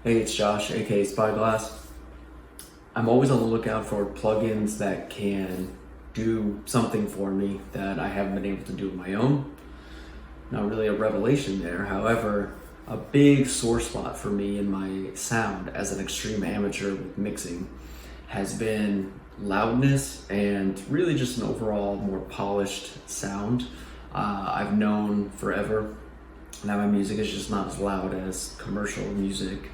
Hey, it's Josh, aka Spieglass. I'm always on the lookout for plugins that can do something for me that I haven't been able to do on my own. Not really a revelation there. However, a big sore spot for me in my sound as an extreme amateur with mixing has been loudness and really just an overall more polished sound. I've known forever that my music is just not as loud as commercial music.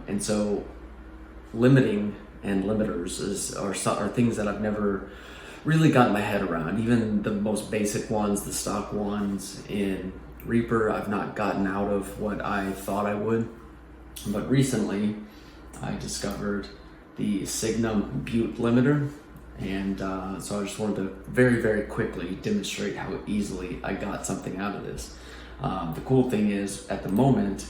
And so limiting and limiters are things that I've never really gotten my head around. Even the most basic ones, the stock ones in Reaper, I've not gotten out of what I thought I would. But recently I discovered the Signum Bute limiter. And so I just wanted to very, very quickly demonstrate how easily I got something out of this. The cool thing is, at the moment,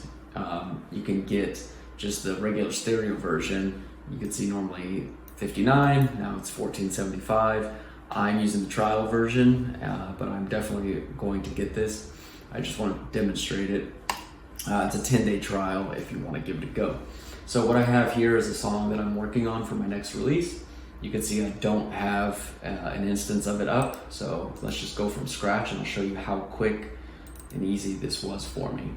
you can get just the regular stereo version. You can see normally 59, now it's 1475. I'm using the trial version, but I'm definitely going to get this. I just want to demonstrate it. It's a 10-day trial if you want to give it a go. So what I have here is a song that I'm working on for my next release. You can see I don't have an instance of it up, so let's just go from scratch and I'll show you how quick and easy this was for me.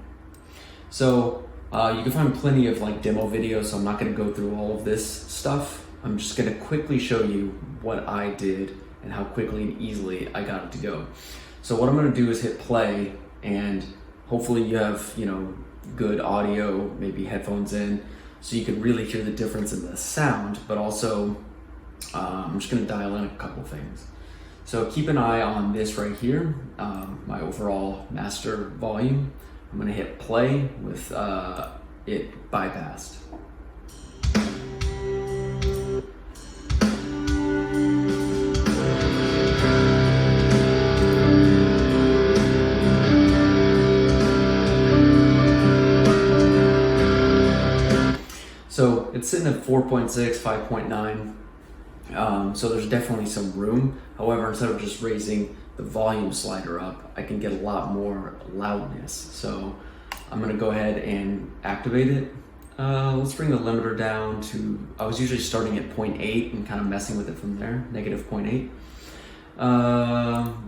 So you can find plenty of demo videos, so I'm not going to go through all of this stuff. I'm just going to quickly show you what I did and how quickly and easily I got it to go. So what I'm going to do is hit play, and hopefully you have good audio, maybe headphones in, so you can really hear the difference in the sound. But also I'm just going to dial in a couple things. So keep an eye on this right here, my overall master volume. I'm going to hit play with it bypassed. So it's sitting at 4.6, 5.9. So there's definitely some room. However, instead of just raising the volume slider up, I can get a lot more loudness. So I'm gonna go ahead and activate it. Let's bring the limiter down to, I was usually starting at 0.8 and kind of messing with it from there, negative 0.8.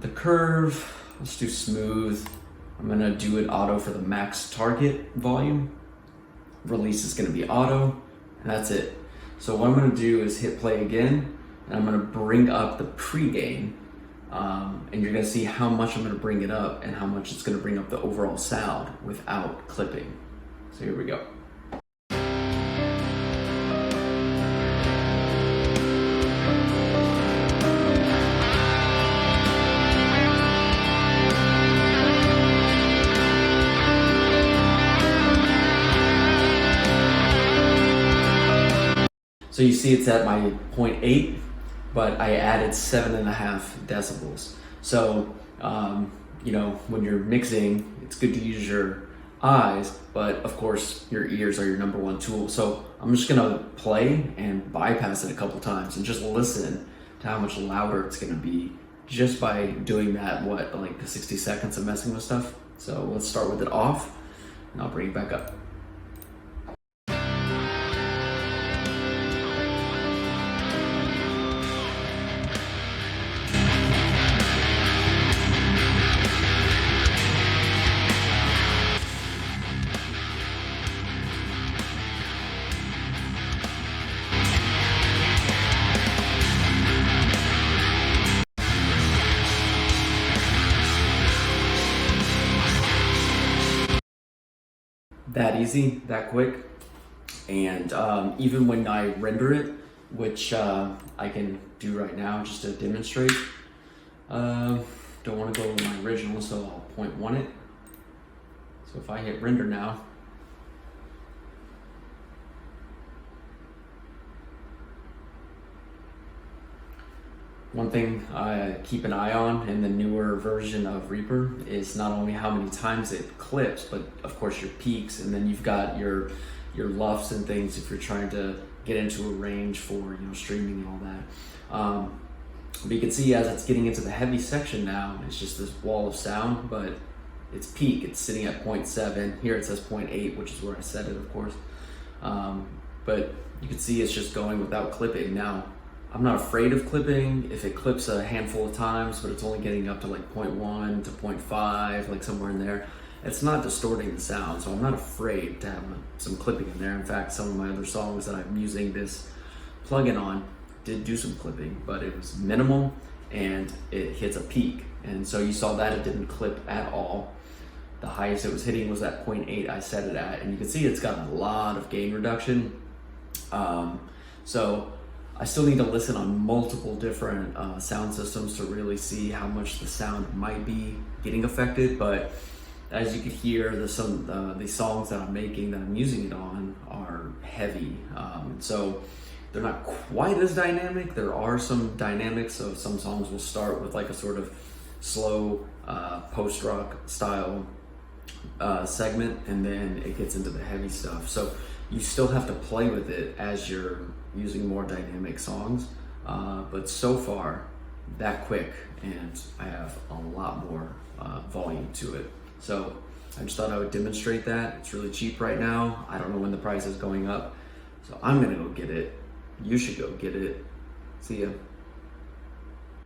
The curve, let's do smooth. I'm gonna do it auto for the max target volume. Release is gonna be auto, and that's it. So what I'm gonna do is hit play again, and I'm gonna bring up the pre-gain, and you're gonna see how much I'm gonna bring it up and how much it's gonna bring up the overall sound without clipping. So here we go. So you see it's at my 0.8, but I added 7.5 decibels. So, when you're mixing, it's good to use your eyes, but of course your ears are your number one tool. So I'm just gonna play and bypass it a couple times and just listen to how much louder it's gonna be just by doing that, 60 seconds of messing with stuff. So let's start with it off, and I'll bring it back up. That easy, that quick. And even when I render it, which I can do right now just to demonstrate, don't want to go with my original, so I'll 0.1 it. So if I hit render now, one thing I keep an eye on in the newer version of Reaper is not only how many times it clips, but of course your peaks, and then you've got your LUFs and things if you're trying to get into a range for streaming and all that. But you can see as it's getting into the heavy section now, it's just this wall of sound, but its peak, it's sitting at 0.7. Here it says 0.8, which is where I set it, of course. But you can see it's just going without clipping. Now, I'm not afraid of clipping if it clips a handful of times, but it's only getting up to like 0.1 to 0.5, like somewhere in there. It's not distorting the sound, so I'm not afraid to have some clipping in there. In fact, some of my other songs that I'm using this plugin on did do some clipping, but it was minimal and it hits a peak. And so you saw that it didn't clip at all. The highest it was hitting was at 0.8 I set it at, and you can see it's got a lot of gain reduction. So I still need to listen on multiple different sound systems to really see how much the sound might be getting affected. But as you can hear, these songs that I'm making, that I'm using it on, are heavy. So they're not quite as dynamic. There are some dynamics, so some songs will start with like a sort of slow post-rock style segment, and then it gets into the heavy stuff. So you still have to play with it as you're using more dynamic songs, but so far that quick, and I have a lot more volume to it. So I just thought I would demonstrate that. It's really cheap right now. I don't know when the price is going up, so I'm gonna go get it. You should go get it. See ya.